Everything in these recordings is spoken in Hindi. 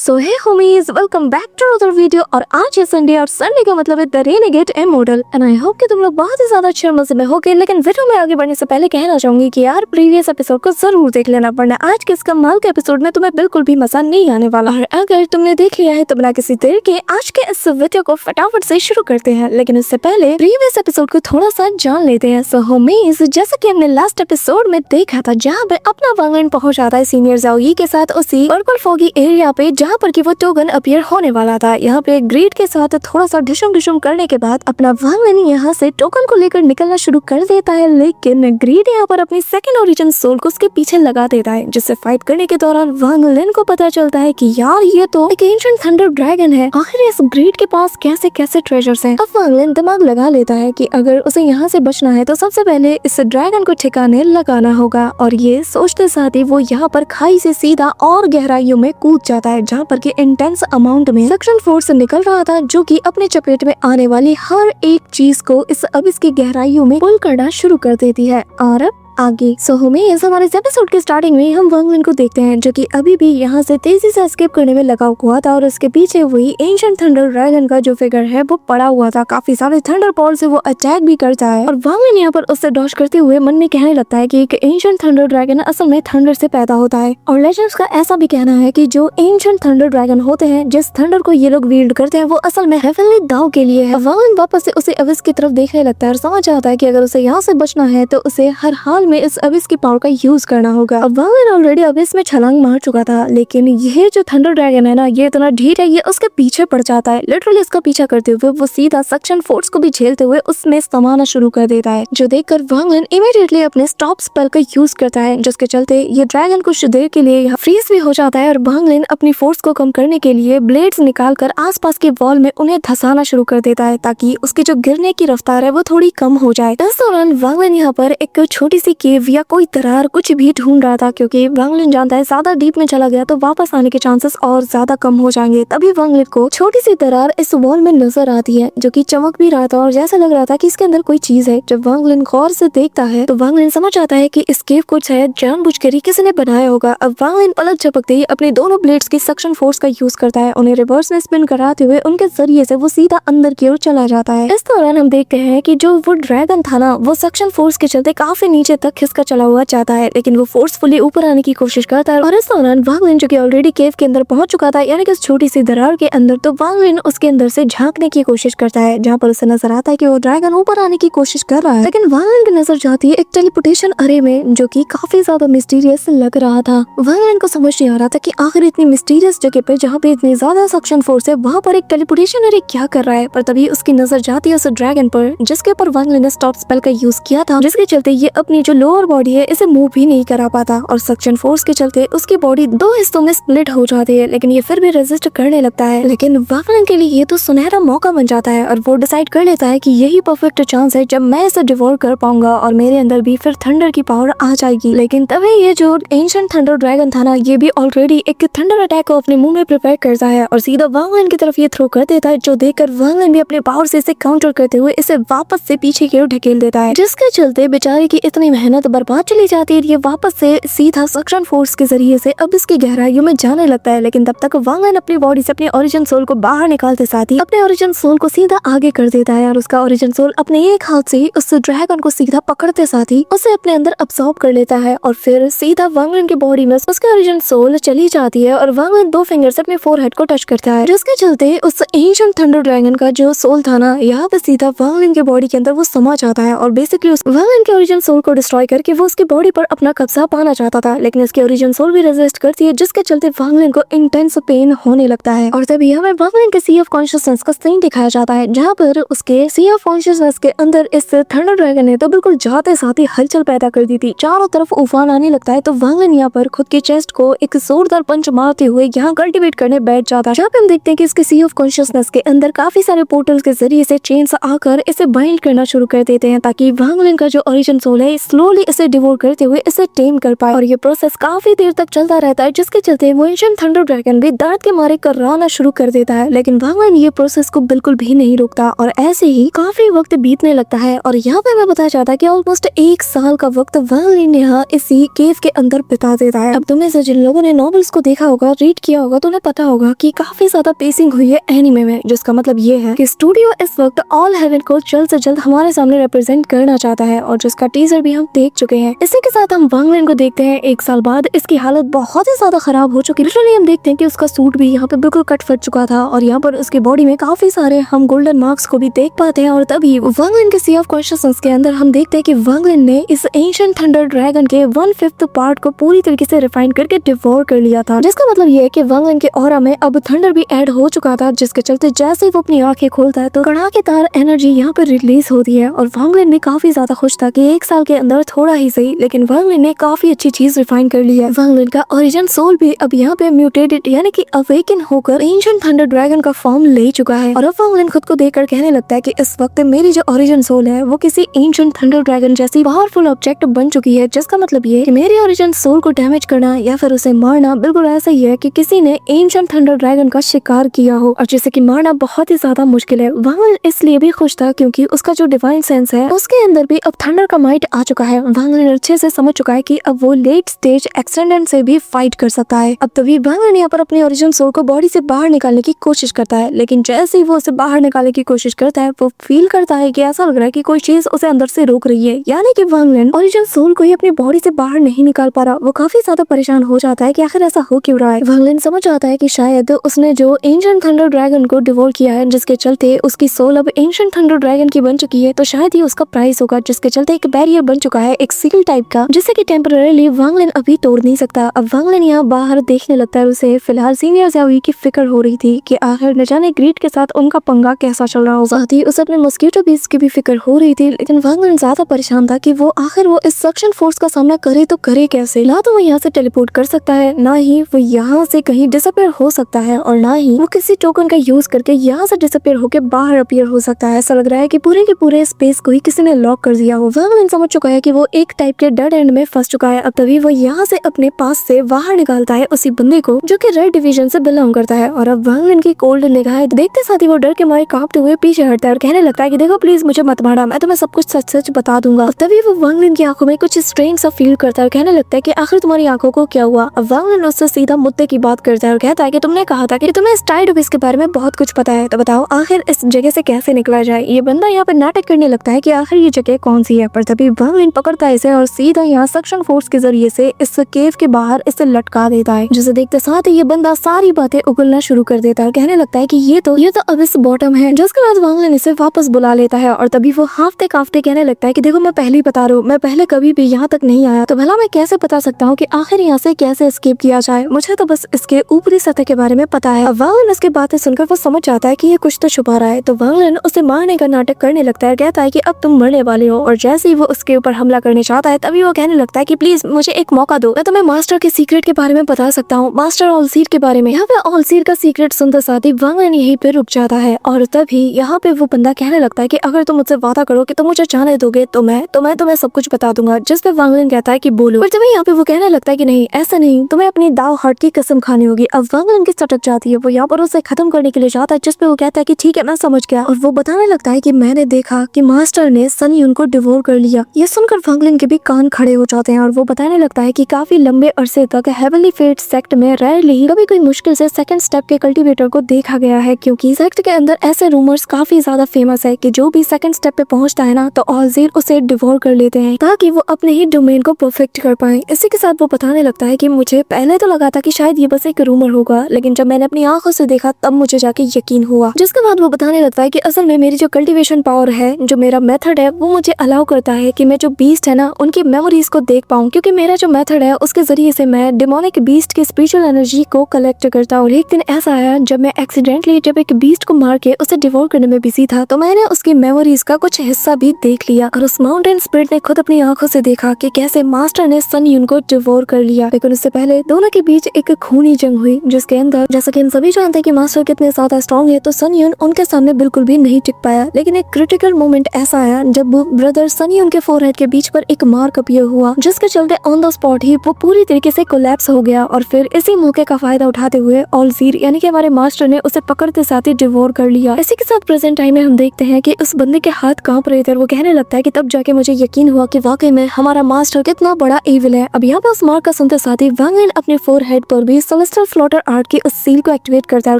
So hey homies, welcome back to other video. और आज है संडे और संडे का मतलब है the renegade immortal. And I hope कि तुम लोग बहुत ही ज्यादा अच्छे मजे में होगे। लेकिन वीडियो में आगे बढ़ने से पहले कहना चाहूंगी कि यार प्रीवियस एपिसोड को जरूर देख लेना, वरना आज के इस कमाल के एपिसोड में तुम्हें बिल्कुल भी मजा नहीं आने वाला। और अगर तुमने देख लिया है तो बिना किसी देर के आज के इस वीडियो को फटाफट से शुरू करते हैं। लेकिन उससे पहले प्रीवियस एपिसोड को थोड़ा सा जान लेते हैं। सो होमीज, जैसा कि हमने लास्ट एपिसोड में देखा था, जहाँ पे अपना वांगलिन पहुंच जाता है सीनियर ज़ाओयी के साथ उसी पर्पल फॉगी एरिया पे, जहाँ पर कि वो टोगन अपीयर होने वाला था। यहाँ पे ग्रीड के साथ थोड़ा सा डिशुम करने के बाद अपना वांगलिन यहाँ से टोगन को लेकर निकलना शुरू कर देता है। लेकिन ग्रीड यहाँ पर अपनी सेकंड ओरिजिन सोल को उसके पीछे लगा देता है, जिससे फाइट करने के दौरान वांगलिन को पता चलता है कि यार ये तो एक एंशिएंट थंडर ड्रैगन है। आखिर इस ग्रीड के पास कैसे कैसे ट्रेजर्स हैं। अब वांगलिन दिमाग लगा लेता है कि अगर उसे यहाँ से बचना है तो सबसे पहले इस ड्रैगन को ठिकाने लगाना होगा। और ये सोचते साथ ही वो यहाँ पर खाई से सीधा और गहराइयों में कूद जाता है, जहाँ पर कि इंटेंस अमाउंट में सक्शन फोर्स निकल रहा था, जो कि अपने चपेट में आने वाली हर एक चीज को इस अबिस की गहराइयों में पुल करना शुरू कर देती है। और अब आगे इस हमारे एपिसोड के स्टार्टिंग में हम वांगलिन को देखते हैं, जो कि अभी भी यहाँ से तेजी से एस्केप करने में लगा हुआ था। और उसके पीछे वही एंशिएंट थंडर ड्रैगन का जो फिगर है वो पड़ा हुआ था। काफी सारे थंडर बॉल से वो अटैक भी करता है और वांगलिन यहाँ पर उससे डॉज करते हुए मन में कहने लगता है कि एक एंशिएंट थंडर ड्रैगन असल में थंडर से पैदा होता है। और लेजेंड्स का ऐसा भी कहना है कि जो एंशिएंट थंडर ड्रैगन होते हैं, जिस थंडर को ये लोग वील्ड करते हैं, वो असल में हेवनली दाव के लिए है। वांगलिन वापस से उसे अबिस की तरफ देखने लगता है और समझ आता है कि अगर उसे यहाँ से बचना है तो उसे हर हाल में इस अबिस की पावर का यूज करना होगा। अब वांगलिन ऑलरेडी अबिस में छलांग मार चुका था, लेकिन ये जो थंडर ड्रैगन है ना, ये इतना ढीठ है, ये उसके पीछे पड़ जाता है। लिटरली इसका पीछा करते हुए वो सीधा सक्शन फोर्स को भी झेलते हुए उसमें समाना शुरू कर देता है, जो देखकर वांगलिन इमीडिएटली अपने स्टॉप स्पेल का यूज करता है, जिसके चलते ये ड्रैगन कुछ देर के लिए यहाँ फ्रीज भी हो जाता है। और वांगलिन अपनी फोर्स को कम करने के लिए ब्लेड्स निकालकर आसपास के वॉल में उन्हें धसाना शुरू कर देता है, ताकि उसकी जो गिरने की रफ्तार है वो थोड़ी कम हो जाए। इस दौरान वांगलिन यहाँ पर एक छोटी सी केव या कोई दरार कुछ भी ढूंढ रहा था, क्योंकि वांगलिन जानता है ज्यादा डीप में चला गया तो वापस आने के चांसेस और ज्यादा कम हो जाएंगे। तभी वांगलिन को छोटी सी दरार इस वॉल में नजर आती है, जो कि चमक भी रहा था और जैसा लग रहा था कि इसके अंदर कोई चीज है। जब वांगलिन गौर से देखता है तो वांगलिन समझ आता है कि इस केव को शायद जानबूझकर ही किसी ने बनाया होगा। अब वांगलिन पलक झपकते ही अपने दोनों ब्लेड्स की सक्शन फोर्स का यूज करता है, उन्हें रिवर्स में स्पिन कराते हुए उनके जरिए से वो सीधा अंदर की ओर चला जाता है। इस दौरान हम देखते हैं कि जो वो ड्रैगन था ना, वो सक्शन फोर्स के चलते काफी नीचे तक खिसका चला हुआ जाता है, लेकिन वो फोर्सफुली ऊपर आने की कोशिश करता है। और इस दौरान वांगलिन जो कि ऑलरेडी केव के अंदर पहुंच चुका था, यानी कि इस छोटी सी दरार के अंदर, तो वांगलिन उसके अंदर से झांकने की कोशिश करता है, जहां पर उसे नजर आता है कि वो ड्रैगन ऊपर आने की कोशिश कर रहा है। लेकिन वांगलिन की नजर जाती है एक टेलीपोर्टेशन अरे में, जो कि काफी ज्यादा मिस्टीरियस लग रहा था। वांगलिन को समझ नहीं आ रहा था कि आखिर इतनी मिस्टीरियस जगह पे, जहाँ पे इतनी ज्यादा सक्शन फोर्स है, वहाँ पर एक टेलीपोर्टेशन अरे क्या कर रहा है। पर तभी उसकी नजर जाती है उस ड्रैगन पर, जिसके ऊपर वांगलिन ने स्टॉप स्पेल का यूज किया था, जिसके चलते ये अपनी जो लोअर बॉडी है इसे मूव भी नहीं करा पाता। और सक्शन फोर्स के चलते उसकी बॉडी दो हिस्सों में स्प्लिट हो जाती है, लेकिन ये फिर भी रेजिस्ट करने लगता है। लेकिन वांगलिन के लिए ये तो सुनहरा मौका बन जाता है और वो डिसाइड कर लेता है कि यही परफेक्ट चांस है जब मैं इसे डिवोर कर पाऊंगा और मेरे अंदर भी फिर थंडर की पावर आ जाएगी। लेकिन तभी ये जो एंशिएंट थंडर ड्रैगन था ना, ये भी ऑलरेडी एक थंडर अटैक को अपने मुंह में प्रिपेयर करता है और सीधा वांगलिन की तरफ ये थ्रो कर देता है, जो देखकर वांगलिन भी अपने पावर से इसे काउंटर करते हुए इसे वापस से पीछे की ओर ढकेल देता है, जिसके चलते बेचारे की इतनी मेहनत बर्बाद चली जाती है। ये वापस से सीधा सक्शन फोर्स के जरिए से अब इसकी गहराइयों में जाने लगता है। लेकिन तब तक वांगलिन अपनी बॉडी से अपने ओरिजिन सोल को बाहर निकालते साथ ही अपने ओरिजिन सोल को सीधा आगे कर देता है और उसका ओरिजिन सोल अपने एक हाथ से उस ड्रैगन को सीधा पकड़ते साथ ही उसे अपने अंदर अब्सॉर्ब कर लेता है और फिर सीधा वांगलिन की बॉडी में उसके ओरिजिन सोल चली जाती है और वांगलिन दो फिंगर से अपने फोरहेड को टच करता है, जिसके चलते उस एंशिएंट थंडर ड्रैगन का जो सोल था ना, यहाँ पे सीधा वांगलिन के बॉडी के अंदर वो समा जाता है और बेसिकली उस वांगलिन के ओरिजिन सोल को डिस्ट्रॉय करके वो उसकी बॉडी पर अपना कब्जा पाना चाहता था। लेकिन इसकी ओरिजिन सोल भी रेजिस्ट करती है, जिसके चलते वांगलिन को इंटेंस पेन होने लगता है। और तभी हमें वांगलिन के सी ऑफ कॉन्शियसनेस का सीन दिखाया जाता है, जहाँ पर उसके सी ऑफ कॉन्शियसनेस के अंदर इस थंडर ड्रैगन ने तो बिल्कुल जाते साथ ही हलचल पैदा कर दी थी। चारों तरफ उफान आने लगता है, तो वांगलिन यहाँ पर खुद के चेस्ट को एक जोरदार पंच मारते हुए यहाँ कल्टीवेट करने बैठ जाता है, जहाँ पे हम देखते हैं कि इसके सी ऑफ कॉन्शियसनेस के अंदर काफी सारे पोर्टल्स के जरिए से चेन्स आकर इसे बाइंड करना शुरू कर देते हैं, ताकि वांगलिन का जो ओरिजिन सोल है स्लो स्लोली इसे डिवोर करते हुए इसे टेम कर पाए। और ये प्रोसेस काफी देर तक चलता रहता है, जिसके चलते वो एंशिएंट थंडर ड्रैगन भी दर्द के मारे कर्राना शुरू कर देता है। लेकिन वांग लिन ये प्रोसेस को बिल्कुल भी नहीं रोकता और ऐसे ही काफी वक्त बीतने लगता है। और यहाँ पे मैं बताया जाता है कि ऑलमोस्ट 1 साल का वक्त वांग लिन यहाँ इसी केव के अंदर बिता देता है। अब तुम्हें से जिन लोगों ने नॉवेल्स को देखा होगा, रीड किया होगा, तो उन्हें पता होगा कि काफी ज्यादा पेसिंग हुई है एनिमे में, जिसका मतलब ये है कि स्टूडियो इस वक्त ऑल हेवन को जल्द से जल्द हमारे सामने रिप्रेजेंट करना चाहता है और जिसका टीजर भी हम देख चुके हैं। इसी के साथ हम वांग लिन को देखते हैं 1 साल बाद। इसकी हालत बहुत ही ज्यादा खराब हो चुकी है। लिटरली हम देखते हैं कि उसका सूट भी यहाँ पे बिल्कुल कट फट चुका था और यहाँ पर उसकी बॉडी में काफी सारे हम गोल्डन मार्क्स को भी देख पाते हैं। और तभी वांग लिन के सी ऑफ कॉन्शियसनेस के अंदर हम देखते हैं कि वांग लिन ने इस एंशिएंट थंडर ड्रैगन के 1/5 पार्ट को पूरी तरीके से रिफाइन करके डिवोर कर लिया था, जिसका मतलब ये है कि वांग लिन के ऑरा में अब थंडर भी ऐड हो चुका था, जिसके चलते जैसे ही वो अपनी आंखें खोलता है तो कड़ाकेदार एनर्जी यहाँ पर रिलीज होती है। और वांग लिन भी काफी ज्यादा खुश था कि 1 साल के अंदर थोड़ा ही सही, लेकिन वांग लिन ने काफी अच्छी चीज रिफाइन कर ली है। वांग लिन का ओरिजिन सोल भी अब यहाँ पे म्यूटेटेड यानी कि अवेकन होकर एंशिएंट थंडर ड्रैगन का फॉर्म ले चुका है। और अब वांग लिन खुद को देखकर कहने लगता है कि इस वक्त मेरी जो ओरिजिन सोल है वो किसी एंशिएंट थंडर ड्रैगन जैसी पावरफुल ऑब्जेक्ट बन चुकी है, जिसका मतलब ये कि मेरी ओरिजिन सोल को डैमेज करना या फिर उसे मारना बिल्कुल ऐसा ही है कि किसी ने एंशिएंट थंडर ड्रैगन का शिकार किया हो, और जिसे कि मारना बहुत ही ज्यादा मुश्किल है। वांग लिन इसलिए भी खुश था क्योंकि उसका जो डिवाइन सेंस है उसके अंदर भी अब थंडर का माइट आ चुका है। वांग लिन अच्छे से समझ चुका है कि अब वो लेट स्टेज एक्सटेंडेंट से भी फाइट कर सकता है। अब तभी वांग लिन यहाँ पर अपने ओरिजिन सोल को बॉडी से बाहर निकालने की कोशिश करता है, लेकिन जैसे ही वो उसे बाहर निकालने की कोशिश करता है वो फील करता है कि ऐसा लग रहा है कि कोई चीज उसे अंदर से रोक रही है, यानी कि वांग लिन ओरिजिन सोल को ही अपनी बॉडी से बाहर नहीं निकाल पा रहा। वो काफी ज्यादा परेशान हो जाता है कि आखिर ऐसा हो क्यों रहा है। वांग लिन समझ आता है कि शायद उसने जो एंशिएंट थंडर ड्रैगन को डिवोर किया है, जिसके चलते उसकी सोल अब एंशिएंट थंडर ड्रैगन की बन चुकी है, तो शायद ये उसका प्राइस होगा, जिसके चलते एक बैरियर बन चुका है, एक सील टाइप का, जिससे कि टेम्परेरीली वांग लिन अभी तोड़ नहीं सकता। अब वांग लिन यहाँ बाहर देखने लगता है। उसे फिलहाल सीनियर ज़ाओई की फिक्र हो रही थी कि आखिर न जाने ग्रीड के साथ उनका पंगा कैसा चल रहा हो। साथ ही उसे अपने मस्कीटो बीस्ट की भी फिक्र हो रही थी, लेकिन वांग लिन ज्यादा परेशान था कि वो आखिर वो इस सक्शन फोर्स का सामना करे तो करे कैसे। ना तो वो यहाँ से टेलीपोर्ट कर सकता है, ना ही वो यहाँ से कहीं डिसअपीयर हो सकता है, और ना ही वो किसी टोकन का यूज करके यहाँ से डिसअपीयर होकर बाहर अपीयर हो सकता है। ऐसा लग रहा है कि पूरे के पूरे स्पेस को ही किसी ने लॉक कर दिया हो। वांग लिन समझ चुका है कि वो एक टाइप के डेड एंड में फंस चुका है। अब तभी वो यहाँ से अपने पास से बाहर निकालता है उसी बंदे को जो कि रेड डिवीजन से बिलोंग करता है। और अब वांग लिन की कोल्ड निगाहें देखते साथ ही वो डर के मारे कांपते हुए पीछे हटता है और कहने लगता है कि देखो प्लीज मुझे मत मारा, मैं तुम्हें सब कुछ सच सच बता दूंगा। तभी वो वांग लिन की आंखों में कुछ स्ट्रेंज सा फील करता है और कहने लगता है कि आखिर तुम्हारी आंखों को क्या हुआ। अब वांग लिन उससे सीधा मुद्दे की बात करता है और कहता है कि तुमने कहा था कि तुम्हें स्टाइड ऑफिस के बारे में बहुत कुछ पता है, तो बताओ आखिर इस जगह से कैसे निकला जाए। ये बंदा यहाँ पर नाटक करने लगता है कि आखिर ये जगह कौन सी है, पर तभी वांग लिन पकड़ता है इसे और सीधा यहाँ सक्शन फोर्स के जरिए से इस केव के बाहर इसे लटका देता है, जिसे देखते साथ ही ये बंदा सारी बातें उगलना शुरू कर देता है। कहने लगता है कि ये तो अबिस बॉटम है। जिसके बाद वांग लिन इसे वापस बुला लेता है और तभी वो हाफते काफते कहने लगता है कि देखो मैं पहले ही बता रहा हूँ, मैं पहले कभी भी यहाँ तक नहीं आया, तो भला मैं कैसे बता सकता हूँ कि आखिर यहाँ से कैसे एस्केप किया जाए। मुझे तो बस इसके ऊपरी सतह के बारे में पता है। अब वांग लिन उसकी बातें सुनकर वो समझ जाता है कि ये कुछ तो छुपा रहा है, तो वांग लिन उसे मारने का नाटक करने लगता है। कहता है कि अब तुम मरने वाले हो, और जैसे ही वो उसके ऊपर हमला करने चाहता है तभी वो कहने लगता है कि प्लीज मुझे एक मौका दो, मैं तुम्हें मास्टर के सीक्रेट के बारे में बता सकता हूँ, मास्टर ऑलसीर के बारे में। यहाँ पे ऑलसीर का सीक्रेट सुनते साथ ही वांग लिन यहीं पे रुक जाता है। और तभी यहाँ पे वो बंदा कहने लगता है कि अगर तुम मुझसे वादा करो कि तुम मुझे जाने दोगे तो मैं तुम्हें सब कुछ बता दूंगा। जिस पे वांग लिन कहता है कि बोलो, पर तभी यहाँ पे वो कहने लगता है कि नहीं ऐसा नहीं, तुम्हें अपनी दाव हार्ट की कसम खानी होगी। अब वांग लिन की सटक जाती है, वो यहाँ पर उसे खत्म करने के लिए जाता है, जिस पे वो कहता है कि ठीक है मैं समझ गया। और वो बताने लगता है कि मैंने देखा कि मास्टर ने सन यून को डिवोर कर लिया। ये सुनकर वांग लिन के भी कान खड़े हो जाते हैं और वो बताने लगता है कि काफी लंबे अरसे तक हेवनली फेट सेक्ट में रेयरली कभी कोई मुश्किल से सेकंड स्टेप के कल्टीवेटर को देखा गया है, क्योंकि सेक्ट के अंदर ऐसे रूमर्स काफी ज्यादा फेमस है कि जो भी सेकंड स्टेप पे पहुंचता है ना तो ऑलजीर उसे डिवोर कर लेते हैं ताकि वो अपने ही डोमेन को परफेक्ट कर पाए। इसी के साथ वो बताने लगता है कि मुझे पहले तो लगा था कि शायद ये बस एक रूमर होगा, लेकिन जब मैंने अपनी आंखों से देखा तब मुझे जाके यकीन हुआ। जिसके बाद वो बताने लगता है कि असल में मेरी जो कल्टीवेशन पावर है, जो मेरा मेथड है, वो मुझे अलाउ करता है कि मैं जो बीस्ट है ना उनकी मेमोरीज को देख पाऊँ, क्योंकि मेरा जो मेथड है उसके जरिए से मैं डिमोनिक बीस्ट की स्पिरिचुअल एनर्जी को कलेक्ट करता हूँ। और एक दिन ऐसा आया जब मैं एक्सीडेंटली जब एक बीस्ट को मार के उसे डिवोर करने में बिजी था, तो मैंने उसकी मेमोरीज का कुछ हिस्सा भी देख लिया और उस माउंटेन स्पिरिट ने खुद अपनी आंखों से देखा कि कैसे मास्टर ने सन यून को डिवोर कर लिया। लेकिन उससे पहले दोनों के बीच एक खूनी जंग हुई, जिसके अंदर जैसा कि हम सभी जानते हैं कि मास्टर कितने ज्यादा स्ट्रॉन्ग है, तो सन यून उनके सामने बिल्कुल भी नहीं टिक पाया। लेकिन एक क्रिटिकल मोमेंट ऐसा आया जब ब्रदर सन यून के फोरहेड के बीच पर एक मार्क अपीयर हुआ, जिसके चलते ऑन द स्पॉट ही वो पूरी तरीके से कोलैप्स हो गया। और फिर इसी मौके का फायदा उठाते हुए ऑलजीर यानी कि हमारे मास्टर ने उसे पकड़ते साथ ही डिवोर कर लिया। इसी के साथ प्रेजेंट टाइम में हम देखते हैं कि उस बंदे के हाथ कांप रहे थे और वो कहने लगता है कि तब जाके मुझे यकीन हुआ कि वाकई में हमारा मास्टर कितना बड़ा एविल है। अब यहाँ पे उस मार्क का सुनते साथ ही वांग लिन अपने फोरहेड पर भी सेलेस्टियल फ्लोटर आर्ट की उस सील को एक्टिवेट करता है और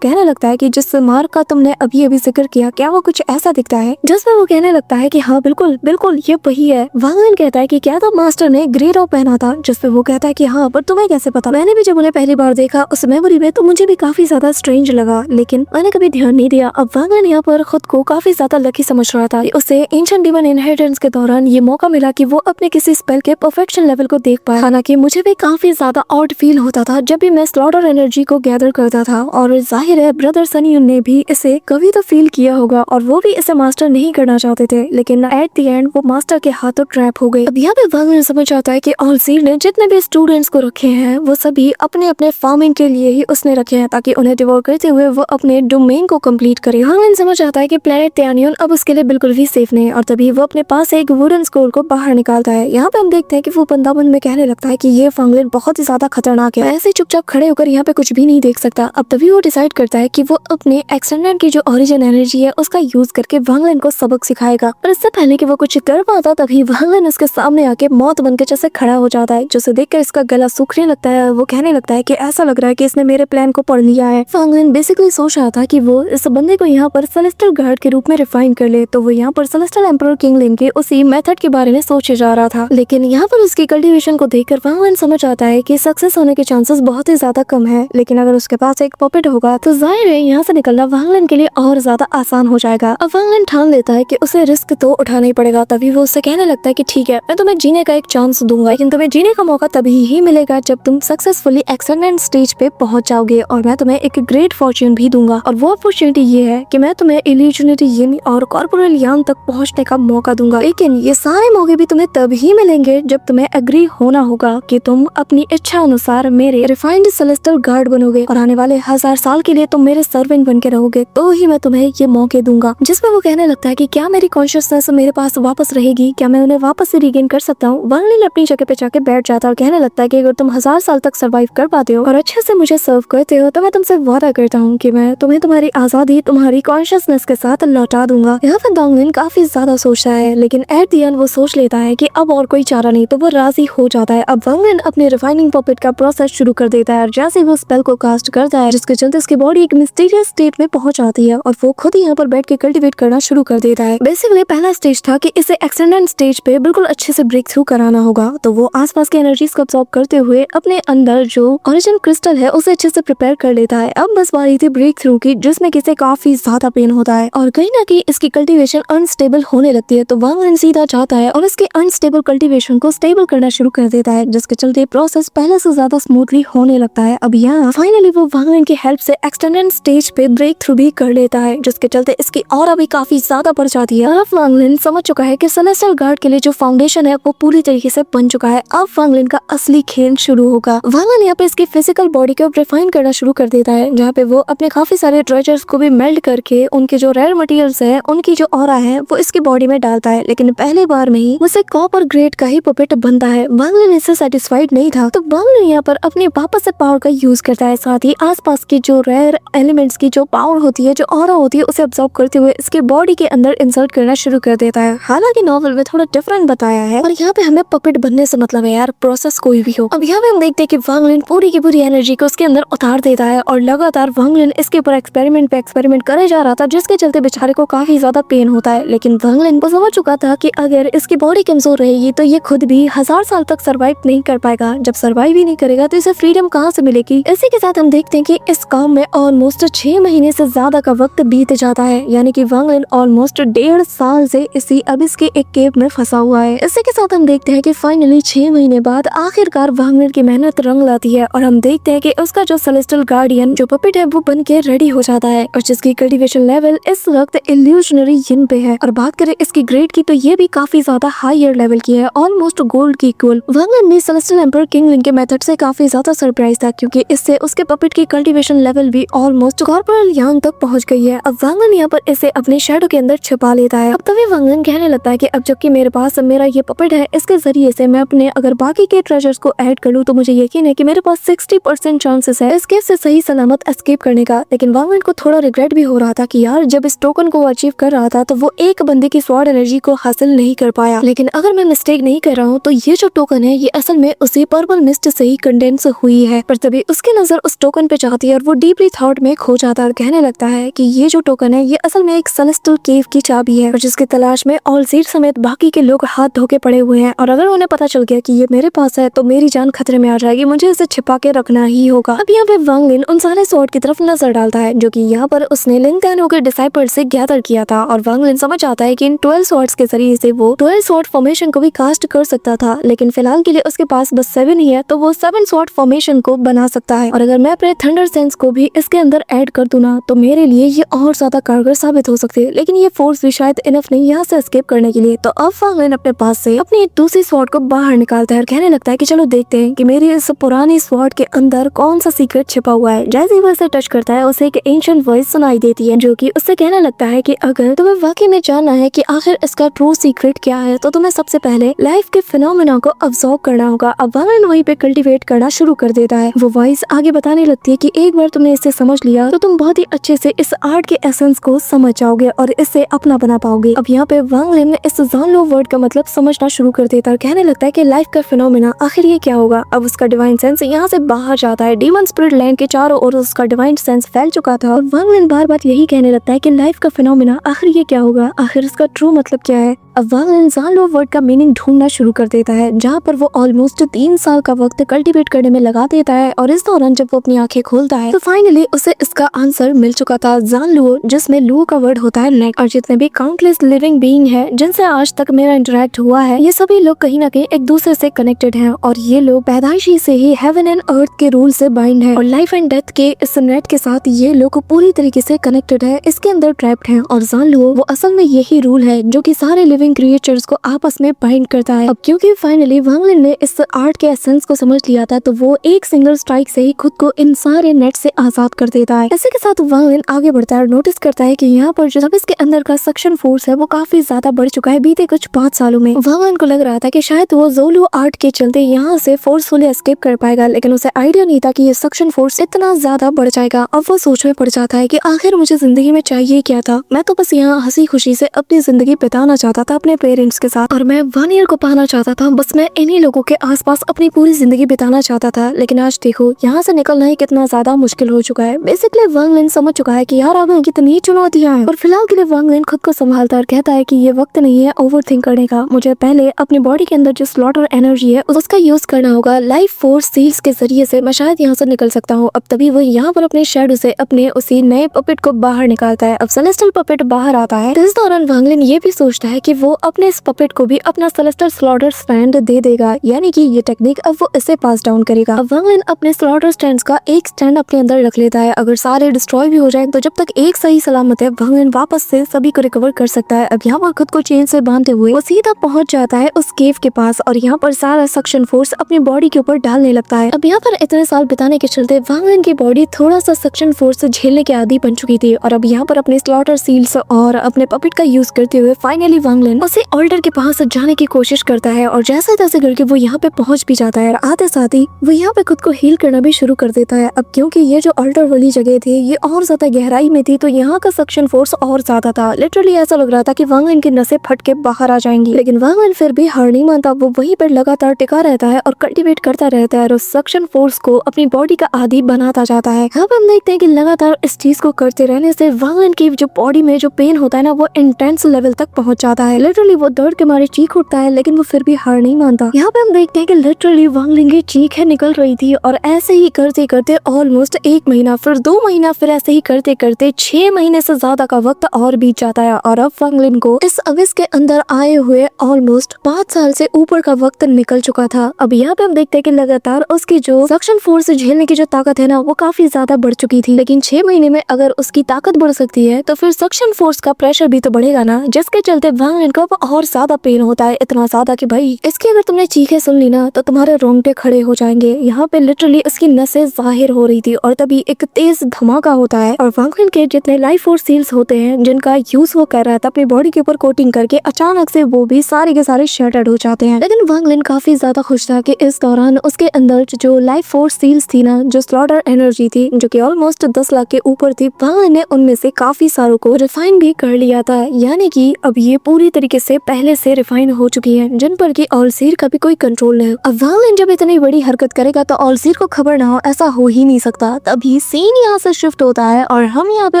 कहने लगता है कि जिस मार्क का तुमने अभी अभी जिक्र किया, क्या वो कुछ ऐसा दिखता है? जिसमें वो कहने लगता है कि हाँ बिल्कुल बिल्कुल ये वही है। वांग लिन कहता है कि क्या तब मास्टर ने ग्रे रॉब पहना था? जिसपे वो कहता है कि हाँ, पर तुम्हें कैसे पता? मैंने भी जब उन्हें पहली बार देखा उस मेमोरी में तो मुझे भी काफी ज्यादा स्ट्रेंज लगा, लेकिन मैंने कभी ध्यान नहीं दिया। अब वांग लिन यहाँ पर खुद को काफी ज्यादा लकी समझ रहा था। उसे एंशिएंट डिवाइन इनहेरिटेंस के दौरान ये मौका मिला कि वो अपने किसी स्पेल के परफेक्शन लेवल को देख पाए। हालांकि मुझे भी काफी ज्यादा ऑड फील होता था जब भी मैं स्लॉटर एनर्जी को गैदर करता था, और जाहिर है ब्रदर सनी ने भी इसे कभी तो फील किया होगा और वो भी इसे मास्टर नहीं करना चाहते थे, लेकिन एट द एंड वो मास्टर के हाथों ट्रैप हो गए। अब यहाँ पे वांग लिन समझ आता है कि ऑलजीर ने जितने भी स्टूडेंट्स को रखे हैं वो सभी अपने अपने फार्मिंग के लिए ही उसने रखे हैं, ताकि उन्हें डिवोर करते हुए वो अपने डोमेन को कंप्लीट करे। वांग लिन समझ आता है कि प्लेनेट त्यानियन अब उसके लिए बिल्कुल भी सेफ नहीं है, और तभी वो अपने पास एक वुडन स्क्रोल को बाहर निकालता है। यहाँ पे हम देखते हैं कि वो बंदा मन में कहने लगता है कि ये वांग लिन बहुत ही ज्यादा खतरनाक है, ऐसे चुपचाप खड़े होकर यहाँ पे कुछ भी नहीं देख सकता। अब तभी वो डिसाइड करता है कि वो अपने एक्सटेंडेंट की जो ओरिजिन एनर्जी है उसका यूज करके वांग लिन को सबक सिखाएगा। पर इससे पहले कि वो कुछ कर पाता तभी वांग लिन उसके सामने आके मौत बनकर जैसे खड़ा हो जाता है, जिसे देखकर इसका गला सूखने लगता है। वो कहने लगता है कि ऐसा लग रहा है कि इसने मेरे प्लान को पढ़ लिया है। वांग लिन बेसिकली सोच रहा था कि वो इस बंदे को यहाँ पर सेलेस्टियल गार्ड के रूप में रिफाइन कर ले, तो वो यहाँ पर सेलेस्टियल एम्परर किंग लिन के उसी मेथड के बारे में सोचे जा रहा था। लेकिन यहाँ पर उसकी कल्टीवेशन को देखकर वांग लिन समझ आता है कि सक्सेस होने के चांसेस बहुत ही ज्यादा कम है, लेकिन अगर उसके पास एक पपेट होगा तो जाहिर है यहाँ से निकलना वांग लिन के लिए और ज्यादा आसान हो जाएगा। अब वांग लिन ठान लेता है कि उसे रिस्क तो उठाना ही पड़ेगा। तभी वो उससे कहने लगता है कि ठीक है, मैं तुम्हें जीने का एक चांस दूंगा, लेकिन तुम्हें जीने का मौका तभी ही मिलेगा जब तुम सक्सेसफुली एक्सेलेंट स्टेज पे पहुंच जाओगे, और मैं तुम्हें एक ग्रेट फॉर्च्यून भी दूंगा। और वो अपॉर्चुनिटी ये है कि मैं तुम्हें इल्यूजनिटी यिन और कॉर्पोरल यान तक पहुंचने का मौका दूंगा, लेकिन ये सारे मौके भी तुम्हें तभी मिलेंगे जब तुम्हें एग्री होना होगा कि तुम अपनी इच्छा अनुसार मेरे रिफाइंड सेलेस्टियल गार्ड बनोगे और आने वाले 1000 साल के लिए तुम मेरे सर्वेंट बन के रहोगे, तो ही मैं तुम्हें ये मौके दूंगा। जिसमें वो कहने लगता है कि क्या मेरी कॉन्शियसनेस मेरे पास वापस रहेगी, क्या मैं उन्हें वापस से रीगेन कर सकता हूँ? वांग लिन अपनी जगह पे जाके बैठ जाता है और कहने लगता है कि अगर तुम 1000 साल तक सरवाइव कर पाते हो और अच्छे से मुझे सर्व करते हो तो मैं तुमसे वादा करता हूँ कि मैं तुम्हें तुम्हारी आजादी तुम्हारी कॉन्शियसनेस के साथ लौटा दूंगा। यहाँ पर वांग लिन काफी ज्यादा सोचता है, लेकिन एट द एंड वो सोच लेता है कि अब और कोई चारा नहीं, तो वो राजी हो जाता है। अब वांग लिन अपने रिफाइनिंग पपेट का प्रोसेस शुरू कर देता है और जैसे वो स्पेल को कास्ट करता है, जिसके चलते उसकी बॉडी एक मिस्टीरियस स्टेट में पहुंच आती है और वो खुद ही यहाँ पर बैठ के कल्टीवेट करना शुरू कर देता है। बेसिकली पहला स्टेज था कि इसे एक्सटेंडेंट स्टेज पे बिल्कुल अच्छे से ब्रेक थ्रू कराना होगा, तो वो आसपास के एनर्जीज को अब्सॉर्ब करते हुए अपने अंदर जो ओरिजिन क्रिस्टल है उसे अच्छे से प्रिपेयर कर लेता है। अब बस बारी थी ब्रेक थ्रू की, जिसमें किसे काफी ज्यादा पेन होता है और कहीं ना कहीं इसकी कल्टीवेशन अनस्टेबल होने लगती है। तो वांग लिन सीधा जाता है और इसके अनस्टेबल कल्टीवेशन को स्टेबल करना शुरू कर देता है, जिसके चलते प्रोसेस पहले से ज्यादा स्मूथली होने लगता है। अब यहाँ फाइनली वो वांग लिन की हेल्प से एक्सटेंडेंट स्टेज पे ब्रेक थ्रू भी कर लेता है, जिसके चलते इसकी ऑरा भी काफी ज्यादा बढ़ जाती है। अब वांग लिन समझ चुका है कि सेलेस्टियल गार्ड के लिए जो फाउंडेशन है वो पूरी तरीके से बन चुका है। अब वांग लिन का असली खेल शुरू होगा। वांग लिन यहाँ पे इसकी फिजिकल बॉडी को रिफाइन करना शुरू कर देता है, जहाँ पे वो अपने काफी सारे ट्रेजर्स को भी मेल्ट करके उनके जो रेयर मटेरियल्स है उनकी जो ऑरा है वो इसकी बॉडी में डालता है। लेकिन पहली बार में ही उसे कॉपर ग्रेड का ही पपेट बनता है। वांग लिन इससे सेटिस्फाइड नहीं था, तो वांग लिन यहाँ पर अपने वापस से पावर का यूज करता है, साथ ही आसपास की जो रेयर एलिमेंट्स की जो पावर होती है, जो ऑरा होती है, उसे अब्सॉर्ब करते हुए इसके बॉडी के अंदर इंसर्ट करना शुरू कर देता है। हालांकि नॉवल में थोड़ा डिफरेंट बताया है और यहाँ पे हमें पपेट बनने से मतलब है यार, प्रोसेस कोई भी हो। अब यहाँ पे हम देखते हैं कि वांग लिन पूरी की पूरी एनर्जी को उसके अंदर उतार देता है और लगातार वांग लिन इसके ऊपर एक्सपेरिमेंट पे एक्सपेरिमेंट करे जा रहा था, जिसके चलते बेचारे को काफी ज्यादा पेन होता है। लेकिन वांग लिन को समझ चुका था कि अगर इसकी बॉडी कमजोर रहेगी तो ये खुद भी 1000 साल तक सरवाइव नहीं कर पाएगा। जब सरवाइव ही नहीं करेगा तो इसे फ्रीडम कहाँ से मिलेगी। इसी के साथ हम देखते हैं कि इस काम में ऑलमोस्ट 6 महीने से ज्यादा का वक्त बीत जाता है, यानी कि वांग लिन ऑलमोस्ट 1.5 साल से इसी अबिस के एक केव में फंसा हुआ है। इसी के साथ हम देखते हैं कि फाइनली 6 महीने बाद आखिरकार वांग लिन की मेहनत रंग लाती है और हम देखते हैं कि उसका जो सेलेस्टियल गार्डियन जो पपेट है वो बन के रेडी हो जाता है, और जिसकी कल्टीवेशन लेवल इस वक्त इल्यूजनरी यिन पे है। और बात करें इसकी ग्रेड की तो ये भी काफी ज्यादा हायर लेवल की है, ऑलमोस्ट गोल्ड की इक्वल। वांग लिन भी सेलेस्टियल एम्परर किंग लिन के मेथड से काफी ज्यादा सरप्राइज था, क्योंकि इससे उसके पपेट की कल्टीवेशन लेवल भी ऑलमोस्ट कॉर्पोरल यान तक पहुंच गई है। अब वांग लिन यहाँ पर इसे अपने शैडो के अंदर छिपा लेता है। अब तभी वांग लिन कहने लगता है कि अब जबकि मेरे पास पास मेरा ये पपेट है, इसके जरिए से मैं अपने अगर बाकी के ट्रेजर्स को ऐड कर लूँ तो मुझे यकीन है कि मेरे पास 60% चांसेस है इस केस से सही सलामत एस्केप करने का। लेकिन वांग लिन को थोड़ा रिग्रेट भी हो रहा था कि यार जब इस टोकन को अचीव कर रहा था तो वो एक बंदे की स्वॉर्ड एनर्जी को हासिल नहीं कर पाया। लेकिन अगर मैं मिस्टेक नहीं कर रहा हूँ तो ये जो टोकन है ये असल में उसी पर्पल मिस्ट से ही कंडेंस हुई है। पर तभी उसकी नजर उस टोकन पे जाती है और वो डीपली थॉट में खो जाता है और कहने लगता है कि ये जो टोकन है ये असल में एक सेलेस्टियल केव की चाबी है और जिसकी तलाश में ऑलसीड समेत बाकी के लोग हाथ धोके पड़े हुए हैं। और अगर उन्हें पता चल गया कि ये मेरे पास है तो मेरी जान खतरे में आ जाएगी, मुझे इसे छिपा के रखना ही होगा। अब यहाँ पे वांग लिन उन सारे स्वॉर्ड की तरफ नजर डालता है जो कि यहाँ पर उसने लिंग कैनो के डिसाइपल से गैदर किया था और वांग लिन समझ आता है कि इन 12 स्वॉर्ड्स के जरिए से वो 12 स्वॉर्ड फॉर्मेशन को भी कास्ट कर सकता था। लेकिन फिलहाल के लिए उसके पास बस 7 ही है तो वो 7 स्वॉर्ड फॉर्मेशन को बना सकता है। और अगर मैं अपने थंडर सेंस को भी इसके अंदर ऐड कर दूं ना तो मेरे लिए ये और ज्यादा कारगर साबित हो सकती है। लेकिन ये फोर्स भी शायद इनफ नहीं यहाँ से एस्केप करने के लिए। तो अब वांग लिन अपने पास से अपनी एक दूसरी स्वॉर्ड को बाहर निकालता है और कहने लगता है कि चलो देखते हैं कि मेरी इस पुरानी स्वॉर्ड के अंदर कौन सा सीक्रेट छिपा हुआ है। जैसे ही वो इसे टच करता है उसे एक एंशिएंट वॉइस सुनाई देती है जो कि उससे कहने लगता है कि अगर तुम्हें वाकई में जानना है कि आखिर इसका ट्रू सीक्रेट क्या है तो तुम्हें सबसे पहले लाइफ के फिनोमेना को ऑब्जर्व करना होगा। अब वांग लिन वहीं पे कल्टीवेट करना शुरू कर देता है। वो वॉइस आगे बताने लगती है कि एक बार तुमने इसे समझ लिया तो तुम बहुत ही अच्छे से इस आर्ट के एसेंस को समझ जाओगे और इसे अपना बना पाओगे। अब यहाँ पे वांग लिन इस जानलो वर्ड का मतलब समझना शुरू कर देता है और कहने लगता है कि लाइफ का फिनोमेना आखिर ये क्या होगा। अब उसका डिवाइन सेंस यहाँ से बाहर जाता है। डीमन स्पिरिट लैंड के चारों ओर उसका डिवाइन सेंस फैल चुका था और वांग लिन बार बार यही कहने लगता है कि लाइफ का फिनोमेना आखिर ये क्या होगा, आखिर इसका ट्रू मतलब क्या है। अब वांग लिन जानलो वर्ड का मीनिंग ढूंढना शुरू कर देता है जहाँ पर वो ऑलमोस्ट 3 साल का वक्त कल्टीवेट करने में लगा देता है। और इस दौरान जब वो अपनी आंखें खोलता है तो फाइनली उसे इसका आंसर मिल चुका था। जानलुओ जिसमें लू का वर्ड होता है नेक। और जितने भी काउंटलेस लिविंग बीइंग है जिनसे आज तक मेरा इंटरेक्ट हुआ है ये सभी लोग कहीं ना कहीं एक दूसरे से कनेक्टेड हैं और ये लोग पैदाइशी से ही हेवन एंड अर्थ के रूल से बाइंड है और लाइफ एंड डेथ के इस नेट के साथ ये लोग पूरी तरीके से कनेक्टेड है, इसके अंदर ट्रैप्ड हैं। और जानलुओ वो असल में यही रूल है जो कि सारे लिविंग क्रिएचर्स को आपस में बाइंड करता है। अब क्योंकि फाइनली वांग लिन ने इस आर्ट के एसेंस को समझ लिया था तो वो एक सिंगल स्ट्राइक से ही खुद को इन सारे नेट से आजाद कर देता है। इसी के साथ वांग लिन आगे बढ़ता है और नोटिस करता है कि यहाँ पर जो इसके अंदर का सक्शन फोर्स है वो काफी ज्यादा बढ़ चुका है बीते कुछ 5 सालों में। वांग लिन को लग रहा था कि शायद वो जोलू आर्ट के चलते यहाँ से फोर्सफुली एस्केप कर पाएगा, लेकिन उसे आइडिया नहीं था कि ये सक्शन फोर्स इतना ज्यादा बढ़ जाएगा। अब वो सोच में पड़ जाता है कि आखिर मुझे जिंदगी में चाहिए क्या था। मैं तो बस यहाँ हंसी खुशी से अपनी जिंदगी बिताना चाहता था अपने पेरेंट्स के साथ और मैं 1 ईयर को पाना चाहता था। बस मैं इन्हीं लोगों के आसपास अपनी पूरी जिंदगी बिताना चाहता था। लेकिन आज देखो यहाँ से निकलना ही कितना ज्यादा मुश्किल हो चुका है। बेसिकली वांग लिन समझ चुका है कि यार अब कितनी चुनौतियां हैं और फिलहाल के लिए वांग लिन खुद को संभालता और कहता है कि ये वक्त नहीं है ओवरथिंक करने का। मुझे पहले अपनी बॉडी के अंदर जो स्लॉटर एनर्जी है उसका यूज करना होगा। लाइफ फोर्स सील्स के जरिए से मैं शायद यहाँ से निकल सकता हूँ। अब तभी वो यहाँ पर अपने शैडो से अपने उसी नए पपेट को बाहर निकालता है। अब सेलेस्टियल पपेट बाहर आता है तो इस दौरान वांग लिन ये भी सोचता है कि वो अपने इस पपेट को भी अपना सेलेस्टियल स्लॉटर स्टैंड दे देगा, यानी कि ये टेक्निक अब वो इसे पास डाउन करेगा। अब वांग लिन अपने स्लॉटर स्टैंड का एक स्टैंड अपने अंदर रख लेता है। अगर सारे डिस्ट्रॉय भी हो जाए तो जब तक एक सही सलामत है वांग लिन वापस से सभी को रिकवर कर सकता है। अब यहाँ पर खुद को चेन से बांधते हुए वो सीधा पहुंच जाता है उस केव के पास और यहाँ पर सारा सक्शन फोर्स अपनी बॉडी के ऊपर डालने लगता है। अब यहाँ पर इतने साल बिताने के चलते वांग लिन की बॉडी थोड़ा सा सक्शन फोर्स झेलने के आदी बन चुकी थी और अब यहाँ पर अपने स्लॉटर सील्स और अपने पपेट का यूज करते हुए फाइनली वांग लिन उसे ऑल्टर के पास जाने की कोशिश करता है और जैसे तैसे करके वो यहाँ पे पहुंच भी जाता है और आते साथ ही वो यहाँ पे खुद को हील करना भी शुरू कर देता है। अब क्योंकि ये जो ऑल्टर वाली जगह थी ये और ज्यादा गहराई में थी तो यहाँ का सक्शन फोर्स और ज्यादा था। लिटरली ऐसा लग रहा था कि वांग लिन की नसें फट के बाहर आ जाएंगी, लेकिन वांग लिन फिर भी हार नहीं मानता। वो वहीं पर लगातार टिका रहता है और कल्टीवेट करता रहता है और उस सक्शन फोर्स को अपनी बॉडी का आदी बनाता जाता है। अब हम देखते हैं कि लगातार इस चीज को करते रहने से वांग लिन की जो बॉडी में जो पेन होता है ना वो इंटेंस लेवल तक पहुंच जाता है। लिटरली वो दर्द के मारे चीख उठता है लेकिन वो फिर भी हार नहीं मानता। यहाँ पे हम देखते हैं कि लिटरली वांग लिन की चीखें निकल रही थी और ऐसे ही करते करते ऑलमोस्ट 1 महीना, फिर 2 महीना, फिर ऐसे ही करते करते 6 महीने से ज्यादा का वक्त और बीत जाता है और अब वांग लिन को इस अविस के अंदर आए हुए ऑलमोस्ट 5 साल से ऊपर का वक्त निकल चुका था। अब यहाँ पे हम देखते हैं कि लगातार उसकी जो सक्शन फोर्स झेलने की जो ताकत है ना वो काफी ज्यादा बढ़ चुकी थी, लेकिन 6 महीने में अगर उसकी ताकत बढ़ सकती है तो फिर सक्शन फोर्स का प्रेशर भी तो बढ़ेगा ना, जिसके चलते वांग लिन वांगलिन को और ज्यादा पेन होता है, इतना ज्यादा कि भाई इसकी अगर तुमने चीखें सुन ली ना तो तुम्हारे रोंगटे खड़े हो जाएंगे। यहाँ पे लिटरली उसकी नसें जाहिर हो रही थी और तभी एक तेज धमाका होता है और वांगलिन के जितने लाइफ फोर्स सील्स होते हैं जिनका यूज वो कर रहा था अपनी बॉडी के ऊपर कोटिंग करके, अचानक से वो भी सारे के सारे शटर्ड हो जाते हैं। लेकिन वांगलिन काफी ज्यादा खुश था कि इस दौरान उसके अंदर जो लाइफ फोर्स सील्स थी ना, जो स्लॉटर एनर्जी थी जो कि ऑलमोस्ट 10 लाख के ऊपर थी, वांगलिन ने उनमें से काफी सारों को रिफाइन भी कर लिया था। यानी कि अब ये पूरी तरीके से पहले से रिफाइन हो चुकी है जिन पर कि ऑलसीर का भी कोई कंट्रोल नहीं। अब वांगलिन जब इतनी बड़ी हरकत करेगा तो ऑलसीर को खबर ना हो, ऐसा हो ही नहीं सकता। तभी सीन यहाँ से शिफ्ट होता है और हम यहाँ पे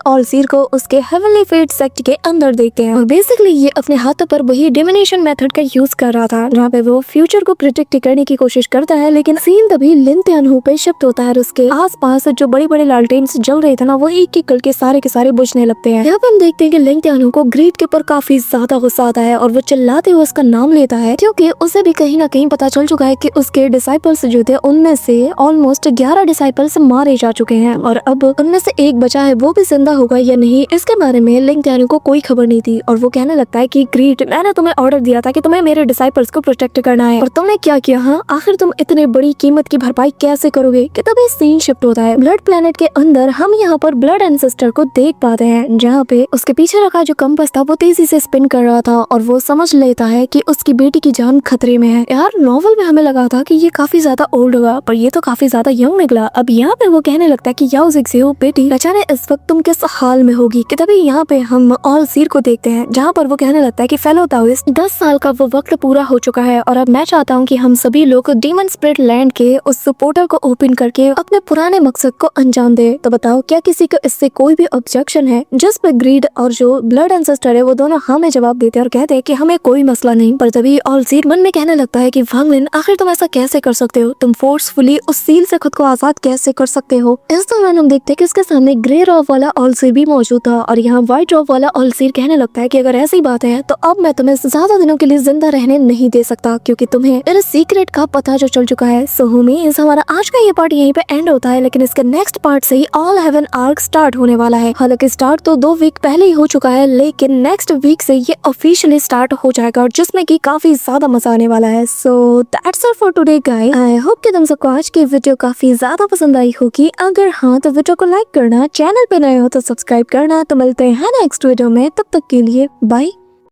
ऑलसीर को उसके हेवनली फेट सेक्ट के अंदर देखते हैं। और बेसिकली ये अपने हाथों पर वही डिविनेशन मेथड का यूज कर रहा था जहाँ पे वो फ्यूचर को प्रिडिक्ट करने की कोशिश करता है। लेकिन सीन तभी लिन त्यानहू पे शिफ्ट होता है और उसके आसपास जो बड़ी बड़ी लालटेन्स जल रहे थे ना, वो एक एक करके सारे के सारे बुझने लगते हैं। यहाँ पे हम देखते हैं कि लिन त्यानहू को ग्रीड के ऊपर काफी ज्यादा गुस्सा आता है और वो चिल्लाते हुए उसका नाम लेता है क्योंकि उसे भी कहीं ना कहीं पता चल चुका है कि उसके डिसाइपल्स जो थे उनमें से ऑलमोस्ट 11 डिसाइपल्स मारे जा चुके हैं और अब उनमें से एक बचा है, वो भी जिंदा होगा या नहीं इसके बारे में लिन त्यानहू को कोई खबर नहीं थी। और वो कहने लगता है कि ग्रीड, मैंने तुम्हें ऑर्डर दिया था कि तुम्हें मेरे डिसाइपल्स को प्रोटेक्ट करना है और तुमने क्या किया? हाँ, आखिर तुम इतने बड़ी कीमत की भरपाई कैसे करोगे? कि तभी सीन शिफ्ट होता है ब्लड प्लेनेट के अंदर। हम यहाँ पर ब्लड एंसेस्टर को देख पाते हैं जहाँ पे उसके पीछे रखा जो कंपास था वो तेजी से स्पिन कर रहा था और वो समझ लेता है कि उसकी बेटी की जान खतरे में है। यार नॉवल में हमें लगा था कि ये काफी ज्यादा ओल्ड होगा पर ये तो काफी ज्यादा यंग निकला। अब यहाँ पे वो कहने लगता है कि याओ ज़िक्ज़ियो बेटी, बेचारे इस वक्त तुम किस हाल में होगी? कि तभी यहाँ पे हम ऑलसीर को देखते हैं जहाँ पर वो कहने लगता है कि फेलो ताओइस्ट, 10 साल का वो वक्त पूरा हो चुका है और अब मैं चाहता हूँ कि हम सभी लोग डीमन स्पिरिट लैंड के उस पोर्टल को ओपन करके अपने पुराने मकसद को अंजाम दे। तो बताओ क्या किसी को इससे कोई भी ऑब्जेक्शन है? जिस पे ग्रीड और जो ब्लड एंसेस्टर है वो दोनों हाँ में जवाब देते हैं और कहते हैं कि हमें कोई मसला नहीं। पर तभी ऑलसीर मन में कहने लगता है कि वांगलिन, आखिर तुम ऐसा कैसे कर सकते हो? तुम फोर्सफुली उस सील से खुद को आजाद कैसे कर सकते हो? इस दौरान हम देखते हैं कि उसके सामने ग्रे रॉफ वाला ऑलसीर भी मौजूद था और यहाँ व्हाइट रॉफ वाला ऑलसीर कहने लगता है कि अगर ऐसी बात है तो अब मैं तुम्हें ज्यादा दिनों के लिए जिंदा रहने नहीं दे सकता क्योंकि तुम्हें मेरे सीक्रेट का पता जो चल चुका है। सो होमीज, हमारा आज का ये पार्ट यहीं पे एंड होता है लेकिन इसके नेक्स्ट पार्ट से ही ऑल हेवन आर्क स्टार्ट होने वाला है। हालांकि स्टार्ट तो 2 वीक पहले ही हो चुका है लेकिन नेक्स्ट वीक से ये ऑफिशियली स्टार्ट हो जाएगा और जिसमें कि काफी ज्यादा मजा आने वाला है। So that's all for today guys. I hope कि तुम सबको आज की वीडियो काफी ज्यादा पसंद आई होगी। अगर हाँ तो वीडियो को लाइक करना, चैनल पे नए हो तो सब्सक्राइब करना। तो मिलते हैं नेक्स्ट वीडियो में, तब तक के लिए बाय।